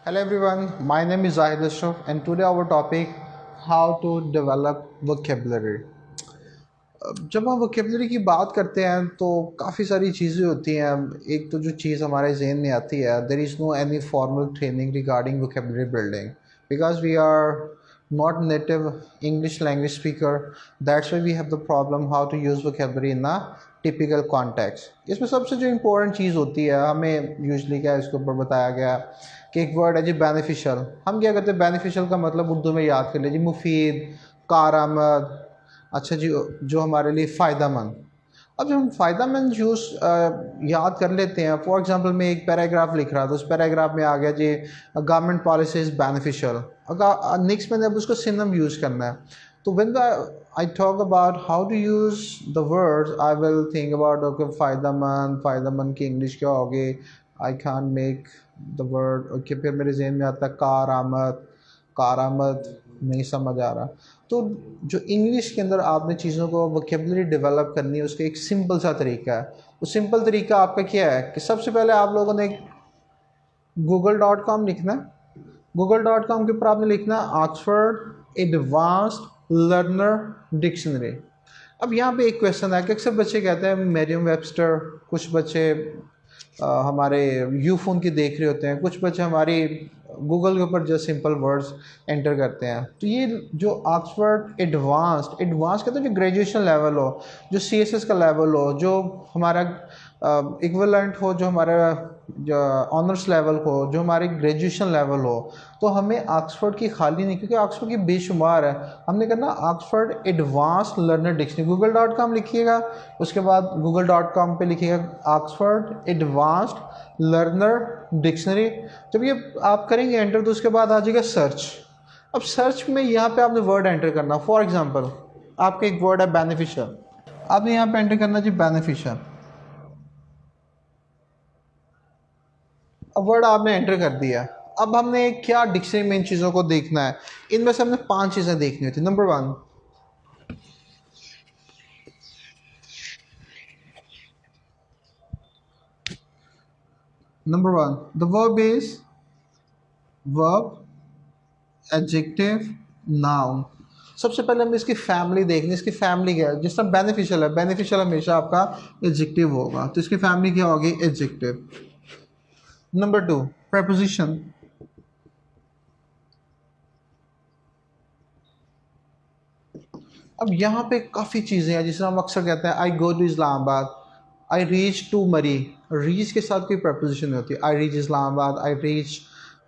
Hello everyone, my name is Zahid Ashraf and today our topic how to develop vocabulary. जब हम vocabulary की बात करते हैं तो काफ़ी सारी चीज़ें होती हैं। एक तो जो चीज़ हमारे जहन में आती है, there is no any formal training regarding vocabulary building because we are not native English language speaker. That's why we have the problem how to use vocabulary in a typical context. इसमें सबसे जो important चीज़ होती है, हमें usually क्या इसके ऊपर बताया गया कि एक वर्ड है जी बेनिफिशियल। हम क्या करते हैं, बेनिफिशियल का मतलब उर्दू में याद कर लीजिए मुफीद, कारआमद। अच्छा जी, जो हमारे लिए फ़ायदेमंद। अब जब हम फ़ायदेमंद यूज़ याद कर लेते हैं, फॉर एग्जांपल मैं एक पैराग्राफ लिख रहा था, उस पैराग्राफ में आ गया जी गवर्नमेंट पॉलिसी इज़ बेनिफिशियल। अगर नेक्स्ट मैंने अब उसको सिनम यूज़ करना है, तो when I talk about how to use the words, I will think about okay फ़ायदेमंद, फ़ायदेमंद की इंग्लिश क्या होगी। I can make the word okay, फिर मेरे जहन में आता है कारआमद। कारआमद नहीं समझ आ रहा। तो जो इंग्लिश के अंदर आपने चीज़ों को वोकेबलरी डेवलप करनी है, उसका एक सिंपल सा तरीका है। वो सिंपल तरीका आपका क्या है कि सबसे पहले आप लोगों ने google.com लिखना है। google.com के ऊपर आपने लिखना है ऑक्सफोर्ड एडवांस्ड लर्नर डिक्शनरी। अब यहाँ पे एक क्वेश्चन है कि अक्सर बच्चे कहते हैं मेरियम वेबस्टर, कुछ बच्चे हमारे यू फ़ोन की देख रहे होते हैं, कुछ बच्चे हमारी गूगल के ऊपर जो सिंपल वर्ड्स एंटर करते हैं। तो ये जो ऑक्सफोर्ड एडवांस कहते हैं, जो ग्रेजुएशन लेवल हो, जो सीएसएस का लेवल हो, जो हमारा इक्विवेलेंट हो, जो हमारा जो ऑनर्स लेवल हो, जो हमारी ग्रेजुएशन लेवल हो, तो हमें ऑक्सफोर्ड की खाली नहीं, क्योंकि ऑक्सफोर्ड की बेशुमार है। हमने करना Oxford advance learner dictionary. google.com लिखिएगा, उसके बाद google.com पे लिखिएगा ऑक्सफोर्ड एडवांस्ड लर्नर डिक्शनरी। जब ये आप करेंगे एंटर, तो उसके बाद आ जाएगा सर्च। अब सर्च में यहाँ पे आपने वर्ड एंटर करना। फॉर एग्जांपल आपका एक वर्ड है बेनिफिशियल, आपने यहाँ पे एंटर करना जी बेनिफिशियल। अब वर्ड आपने एंटर कर दिया। अब हमने क्या डिक्शनरी में इन चीज़ों को देखना है। इनमें से हमने 5 चीज़ें देखनी होती। Number 1, the verb is verb, adjective, noun. सबसे पहले हमें इसकी फैमिली देखनी है। इसकी फैमिली क्या है? जिस तरह बेनिफिशियल है, बेनिफिशियल हमेशा आपका एडजेक्टिव होगा, तो इसकी फैमिली क्या होगी? एडजेक्टिव। Number 2, preposition। अब यहाँ पे काफ़ी चीज़ें हैं, जिसमें हम अक्सर कहते हैं I go to Islamabad, I reach to Murree. Reach के साथ कोई प्रपोजिशन नहीं होती। I reach Islamabad, I reach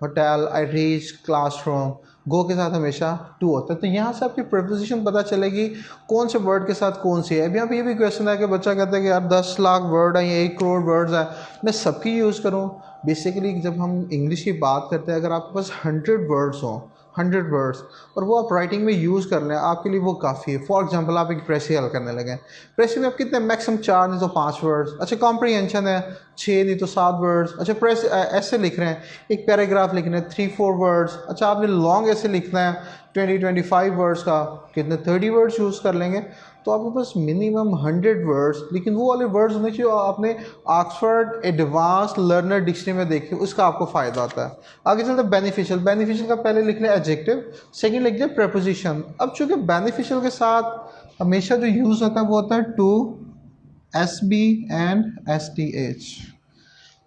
hotel, I reach classroom. Go के साथ हमेशा टू होता है। तो यहाँ से आपकी प्रपोजिशन पता चलेगी कौन से वर्ड के साथ कौन सी है। अब यहाँ पे ये भी क्वेश्चन है कि बच्चा कहता है कि यार 10 लाख वर्ड है या 1 करोड़ वर्ड्स है, मैं सबकी यूज़ करूँ। बेसिकली जब हम इंग्लिश की बात करते हैं, अगर आपके पास 100 वर्ड्स हों, 100 वर्ड्स, और वो आप राइटिंग में यूज़ कर लें, आपके लिए वो काफ़ी है। फॉर एग्जांपल आप एक प्रेसी हल करने लगे, प्रेसी में आप कितने मैक्सिमम 4 नहीं तो 5 वर्ड्स। अच्छा, कॉम्प्रीहेंशन है 6 नहीं तो 7 वर्ड्स। अच्छा, प्रेस ऐसे लिख रहे हैं, एक पैराग्राफ लिख रहे हैं 3-4 वर्ड्स। अच्छा, आपने लॉन्ग ऐसे लिखना है 20-25 वर्ड्स का, कितने 30 वर्ड्स यूज़ कर लेंगे। तो आपके पास मिनिमम 100 वर्ड्स, लेकिन वो वाले वर्ड्स होने चाहिए आपने ऑक्सफोर्ड एडवांस लर्नर डिक्शनरी में देखे, उसका आपको फ़ायदा होता है। आगे चलते बेनिफिशियल। बेनिफिशियल का पहले लिख लें एडजेक्टिव, सेकंड लिख लें प्रपोजिशन। अब चूंकि बेनिफिशियल के साथ हमेशा जो यूज़ होता है वो होता है to, S B and S T H.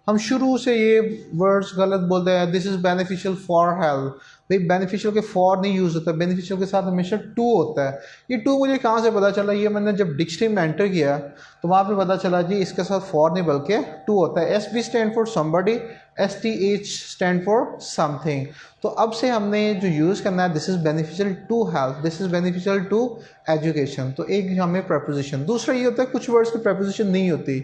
हम शुरू से ये वर्ड्स गलत बोलते हैं। This is beneficial for health. भाई बेनिफिशियल के फॉर नहीं यूज़ होता, बेनिफिशियल के साथ हमेशा टू होता है। ये टू मुझे कहाँ से पता चला? ये मैंने जब डिक्शनरी में एंटर किया तो वहाँ पे पता चला जी इसके साथ फॉर नहीं बल्कि टू होता है। S B stand for somebody, S T H stand for something. तो अब से हमने जो यूज़ करना है, this is beneficial to health, this is beneficial to education. तो एक हमें प्रपोजिशन। दूसरा ये होता है कुछ वर्ड्स की प्रपोजिशन नहीं होती।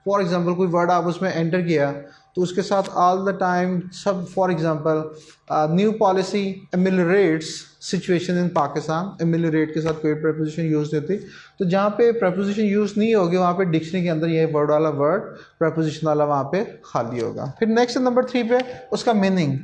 फॉर एग्जाम्पल कोई वर्ड आप उसमें एंटर किया तो उसके साथ ऑल द टाइम सब, for example new policy ameliorates situation in Pakistan, ameliorate के साथ कोई प्रपोजिशन यूज़ नहीं होती। तो जहाँ पे प्रपोजिशन यूज़ नहीं होगी वहाँ पे डिक्शनरी के अंदर ये वर्ड वाला वर्ड प्रपोजिशन वाला वहाँ पे खाली होगा। फिर नेक्स्ट नंबर 3 पे उसका मीनिंग।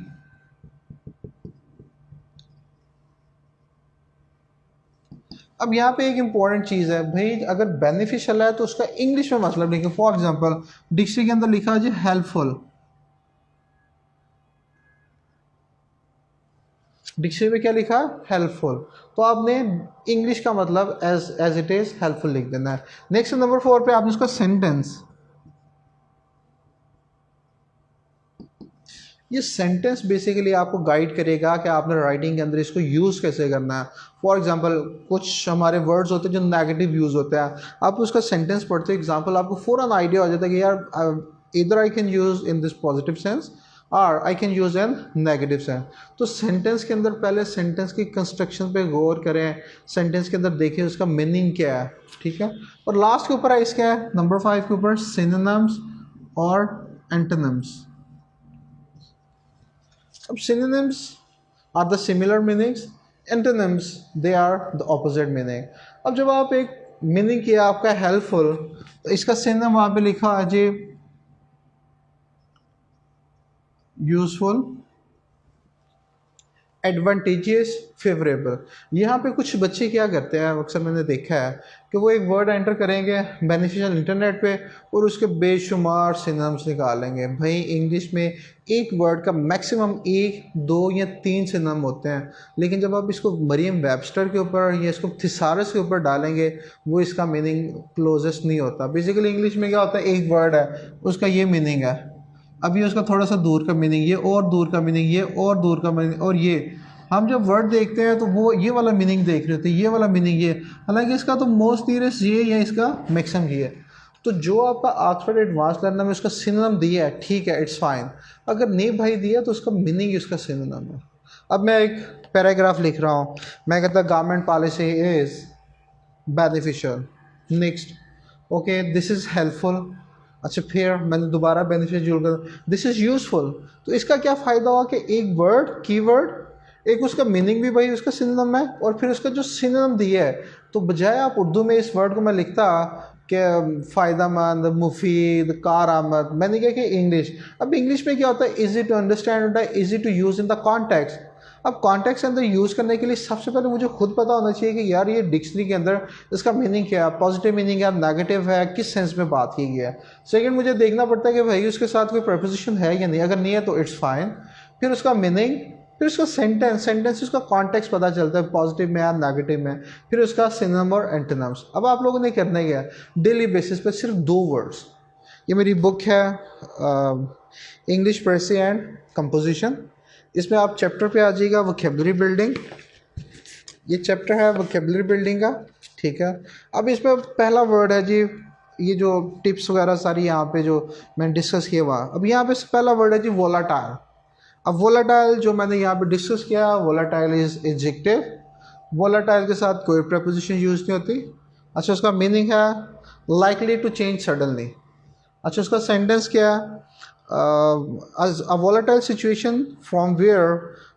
अब यहाँ पे एक इंपॉर्टेंट चीज़ है भाई, अगर बेनिफिशियल है तो उसका इंग्लिश में मतलब लिखें। फॉर एग्जांपल डिक्शनरी के अंदर लिखा है जी हेल्पफुल। डिक्शनरी में क्या लिखा है, हेल्पफुल, तो आपने इंग्लिश का मतलब एज इट इज़ हेल्पफुल लिख देना है। नेक्स्ट नंबर 4 पे आपने उसका सेंटेंस, ये सेंटेंस बेसिकली आपको गाइड करेगा कि आपने राइटिंग के अंदर इसको यूज़ कैसे करना है। फॉर एग्जांपल कुछ हमारे वर्ड्स होते हैं जो नेगेटिव यूज़ होते हैं, आप उसका सेंटेंस पढ़ते हो एग्जांपल आपको फ़ौरन आइडिया हो जाता है कि यार इधर I can use in this positive sense और I can use in negative sense. तो सेंटेंस के अंदर पहले सेंटेंस की कंस्ट्रक्शन पे गौर करें, सेंटेंस के अंदर देखें उसका मीनिंग क्या है, ठीक है। और लास्ट के ऊपर है इसका है नंबर 5 के ऊपर सिनोनिम्स और एंटोनिम्स। अब synonyms are the similar meanings, antonyms they are the opposite meaning। अब जब आप एक मीनिंग किया आपका हेल्पफुल, तो इसका synonym वहाँ पे लिखा है जी यूजफुल, एडवांटेजियस, फेवरेबल। यहाँ पे कुछ बच्चे क्या करते हैं, अक्सर मैंने देखा है कि वो एक वर्ड एंटर करेंगे बेनिफिशियल इंटरनेट पे और उसके बेशुमार सिनोनिम्स निकालेंगे। भाई इंग्लिश में एक वर्ड का मैक्सिमम 1, 2 या 3 सिनोनिम होते हैं, लेकिन जब आप इसको मरियम वेबस्टर के ऊपर या इसको थिसारस के ऊपर डालेंगे वो इसका मीनिंग क्लोजेस्ट नहीं होता। बेसिकली इंग्लिश में क्या होता है, एक वर्ड है उसका ये मीनिंग है, अभी उसका थोड़ा सा दूर का मीनिंग ये, और दूर का मीनिंग ये, और दूर का मीनिंग, और ये हम जब वर्ड देखते हैं तो वो ये वाला मीनिंग देख रहे होते हैं, ये वाला मीनिंग ये, हालांकि इसका तो मोस्ट नीयरेस्ट ये या इसका मैक्सिमम ये है। तो जो आपका ऑक्सफोर्ड एडवांस लर्नर में उसका सिनोनिम दिया है, ठीक है, इट्स फाइन। अगर नहीं भाई दिया तो उसका मीनिंग ही उसका सिनोनिम है। अब मैं एक पैराग्राफ लिख रहा हूँ, मैं कहता government policy is beneficial, next okay this is helpful, अच्छा फिर मैंने दोबारा बेनिफिशियल जोड़ कर दिस इज़ यूजफुल। तो इसका क्या फ़ायदा हुआ कि एक वर्ड कीवर्ड, एक उसका मीनिंग भी भाई उसका सिनोनिम है और फिर उसका जो सिनोनिम दिया है, तो बजाय आप उर्दू में इस वर्ड को मैं लिखता कि फ़ायदेमंद, मुफीद, कारआमद, मैंने कहा कि इंग्लिश। अब इंग्लिश में क्या होता है, इजी टू अंडरस्टैंड होता है, easy to use in the context. अब कॉन्टेक्स्ट के अंदर यूज़ करने के लिए सबसे पहले मुझे खुद पता होना चाहिए कि यार ये डिक्शनरी के अंदर इसका मीनिंग क्या है, पॉजिटिव मीनिंग है, नेगेटिव है, किस सेंस में बात की गई है। सेकंड मुझे देखना पड़ता है कि भाई उसके साथ कोई प्रपोजिशन है या नहीं, अगर नहीं है तो इट्स फाइन। फिर उसका मीनिंग, फिर उसका सेंटेंस उसका कॉन्टेक्स्ट पता चलता है, पॉजिटिव में या नेगेटिव में, फिर उसका सिनोनिम और एंटोनिम्स। अब आप लोगों ने करना क्या है, डेली बेसिस पे सिर्फ 2 वर्ड्स, ये मेरी बुक है इंग्लिश प्रेसी एंड कंपोजिशन, इसमें आप चैप्टर पे आ जाइएगा वोकैबुलरी बिल्डिंग, ये चैप्टर है वोकैबुलरी बिल्डिंग का, ठीक है। अब इसमें पहला वर्ड है जी, ये जो टिप्स वगैरह सारी यहाँ पे जो मैंने डिस्कस किया हुआ, अब यहाँ पे पहला वर्ड है जी वोलाटाइल। अब वोलाटाइल जो मैंने यहाँ पे डिस्कस किया, वोलाटाइल इज एडजेक्टिव, वोलाटाइल के साथ कोई प्रपोजिशन यूज नहीं होती। अच्छा उसका मीनिंग है लाइकली टू चेंज सडनली। अच्छा उसका सेंटेंस क्या है, a volatile situation from where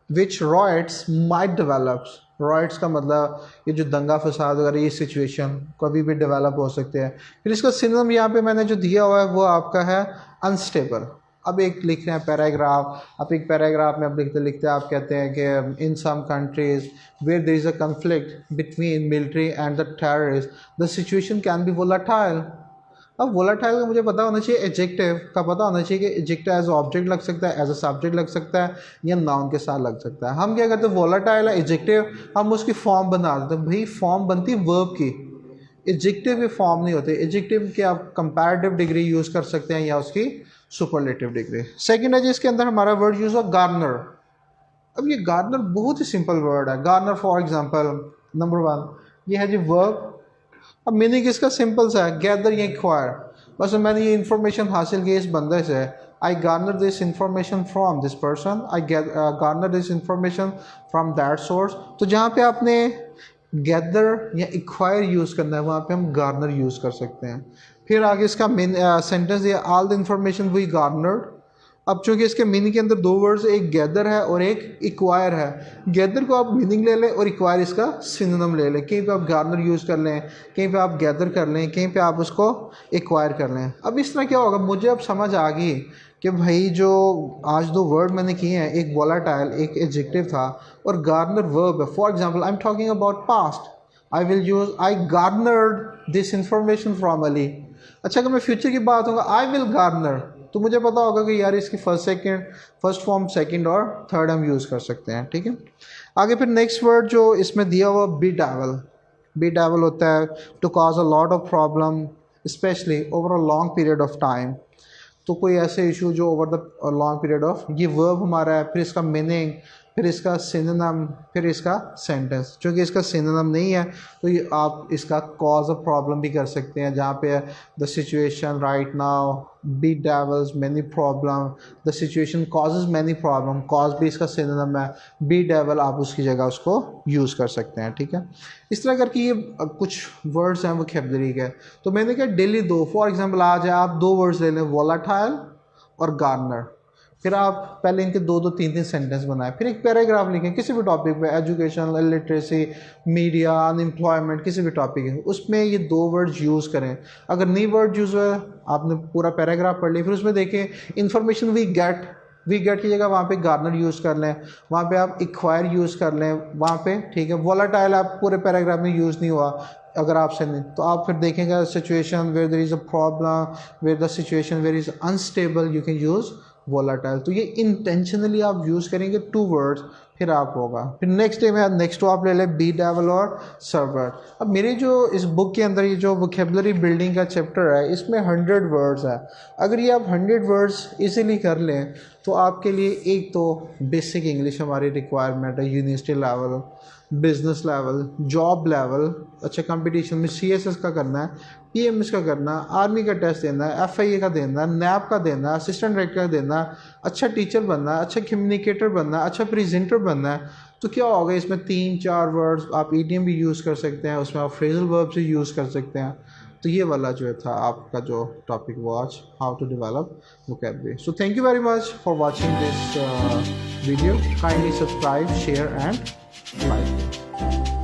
which riots might develop। riots का मतलब ये जो दंगा फसाद वगैरह ये सिचुएशन कभी भी डेवलप हो सकते हैं। फिर इसका सिनोनिम यहाँ पे मैंने जो दिया हुआ है वो आपका है अनस्टेबल। अब एक लिख रहे हैं पैराग्राफ, आप एक पैराग्राफ में आप लिखते लिखते आप कहते हैं कि in some countries where there is a conflict between military and the terrorist the situation can be volatile. अब वोलाटाइल का मुझे पता होना चाहिए, एडजेक्टिव का पता होना चाहिए कि एडजेक्टिव एज ऑब्जेक्ट लग सकता है, एज अ सब्जेक्ट लग सकता है या नाउन के साथ लग सकता है। हम क्या करते हैं, वोलाटाइल है एडजेक्टिव, हम उसकी फॉर्म बना देते हैं। भाई फॉर्म बनती है वर्ब की, एडजेक्टिव की फॉर्म नहीं होती। एडजेक्टिव की आप कंपैरेटिव डिग्री यूज़ कर सकते हैं या उसकी सुपरलेटिव डिग्री। सेकेंड है जिसके अंदर हमारा वर्ड यूज़ हो गार्नर। अब ये गार्नर बहुत ही सिंपल वर्ड है। गार्नर फॉर एग्जाम्पल नंबर 1 ये है जी वर्ब। अब मीनिंग इसका सिंपल सा है, गैदर या एक्वायर। बस मैंने ये इन्फॉर्मेशन हासिल की इस बंदे से, I garner this information from this person, I garner this information from that source. तो जहाँ पे आपने गैदर या एक्वायर यूज़ करना है वहाँ पे हम गार्नर यूज़ कर सकते हैं। फिर आगे इसका मेन सेंटेंस ये all the information we garnered. अब चूंकि इसके मीनिंग के अंदर 2 वर्ड्स, एक गैदर है और एक इक्वायर है। गैदर को आप मीनिंग ले लें और इक्वायर इसका सिनोनिम ले लें। कहीं पे आप गार्नर यूज़ कर लें, कहीं पे आप गैदर कर लें, कहीं पे आप उसको इक्वायर कर लें। अब इस तरह क्या होगा, मुझे अब समझ आ गई कि भाई जो आज 2 वर्ड मैंने किए हैं, एक वोलाटाइल एक एडजेक्टिव था और गार्नर वर्ब है। For example I am talking about past, I will use I garnered this information from Ali. अच्छा अगर मैं फ्यूचर की बात होगा, आई विल गार्नर, तो मुझे पता होगा कि यार इसकी फर्स्ट फॉर्म, सेकंड और थर्ड हम यूज़ कर सकते हैं, ठीक है। आगे फिर नेक्स्ट वर्ड जो इसमें दिया हुआ बी डेवल होता है to cause a lot of problem specially over a long period of time. तो कोई ऐसे इशू जो over the long period of, ये वर्ब हमारा है, फिर इसका मीनिंग, फिर इसका सिनोनिम, फिर इसका सेंटेंस। चूँकि इसका सिनोनिम नहीं है तो ये आप इसका कॉज ऑफ प्रॉब्लम भी कर सकते हैं, जहाँ पे the situation right now bedevils many problem, the situation causes many problem, cause भी इसका सिनोनिम है, बी डेवल आप उसकी जगह उसको यूज़ कर सकते हैं, ठीक है। इस तरह करके ये कुछ वर्ड्स हैं वोकैबुलरी के। तो मैंने कहा डेली दो, फॉर एग्जांपल आज आप दो वर्ड्स ले लें, वोलाटाइल और गार्डनर। फिर आप पहले इनके दो दो तीन तीन सेंटेंस बनाएं, फिर एक पैराग्राफ लिखें किसी भी टॉपिक पे, एजुकेशन, लिटरेसी, मीडिया, अनएम्प्लॉयमेंट, किसी भी टॉपिक है उसमें ये दो वर्ड्स यूज़ करें। अगर नहीं वर्ड यूज़ हुआ, आपने पूरा पैराग्राफ पढ़ लिया, फिर उसमें देखें इन्फॉर्मेशन वी गेट की जगह वहाँ पे गार्डनर यूज़ कर लें, वहाँ पे आप एक्वायर यूज़ कर लें वहाँ पे, ठीक है। वोलाटाइल आप पूरे पैराग्राफ में यूज़ नहीं हुआ अगर आपसे नहीं, तो आप फिर देखेंगे situation where there is a problem, where the situation where is unstable, you can use volatile. तो ये इंटेंशनली आप यूज़ करेंगे टू वर्ड्स, फिर आप होगा। फिर नेक्स्ट डे में नेक्स्ट आप ले लें बी डेवल और सर्वर। अब मेरे जो इस बुक के अंदर ये जो वोकैबुलरी बिल्डिंग का चैप्टर है इसमें 100 वर्ड्स है। अगर ये आप 100 वर्ड्स इजीली कर लें तो आपके लिए एक तो बेसिक इंग्लिश हमारी रिक्वायरमेंट है, university level, business level, job level, अच्छा कंपटीशन में CSS का करना है, PMS का करना है, आर्मी का टेस्ट देना है, FIA का देना है, NAP का देना है, असिस्टेंट डायरेक्टर का देना है, अच्छा टीचर बनना है, अच्छा कम्युनिकेटर बनना है, अच्छा प्रेजेंटर बनना है। तो क्या होगा इसमें 3-4 वर्ड्स आप EDM भी यूज़ कर सकते हैं, उसमें आप फ्रेजल वर्ब से यूज़ कर सकते हैं। तो ये वाला जो था आपका जो टॉपिक वो आज how to develop vocabulary. So thank you very much for watching this video. Kindly subscribe, share and like.